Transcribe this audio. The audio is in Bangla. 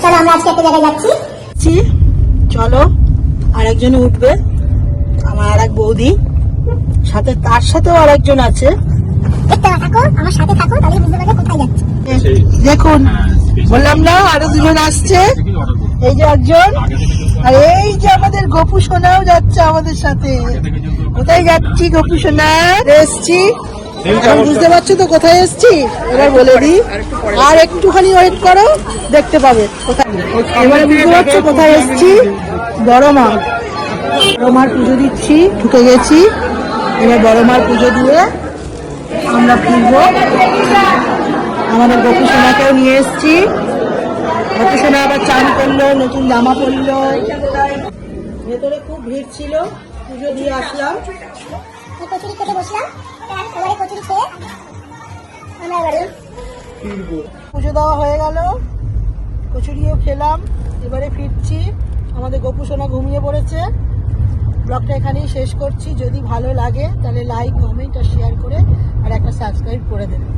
চলো আমরা আজকে একটা জায়গায় যাচ্ছি। চলো, আরেকজন উঠবে, আমার আর এক বৌদি সাথে, তার সাথেও আরেকজন আছে। থাকো আমার সাথে থাকো, তাহলে বুঝতে পারবে কোথায় যাচ্ছি। দেখুন, বললাম না আরো দুজন আসছে, এই যে একজন, আর এই যে আমাদের গোপু সোনাও যাচ্ছে আমাদের সাথে। কোথায় যাচ্ছি গোপু সোনা? এসছি, বুঝতে পারছো তো কোথায় এসছি? এবার বলে দিই, আর একটুখানি ওয়েট করো, দেখতে পাবে কোথায়। এবারে বুঝতে পারছো কোথায় এসছি? বড় মার পুজো দিচ্ছি, ঢুকে গেছি। এবার বড় মার পুজো দিয়ে আমরা ফিরবো। আমাদের গোপু সোনাকেও নিয়ে এসছি। গোপু সোনা আবার চান করলো, নতুন জামা পরলো। ভেতরে খুব ভিড় ছিল, পুজো দিয়ে আসলাম। কচুরি খেতে বসলাম, এবারে কচুরি খেয়ে আমরা এবারে পুজো দেওয়া হয়ে গেল, কচুরিও খেলাম, এবারে ফিরছি। আমাদের গোপু সোনা ঘুমিয়ে পড়েছে। ব্লগটা এখানেই শেষ করছি। যদি ভালো লাগে তাহলে লাইক, কমেন্ট আর শেয়ার করে আর একটা সাবস্ক্রাইব করে দেবেন।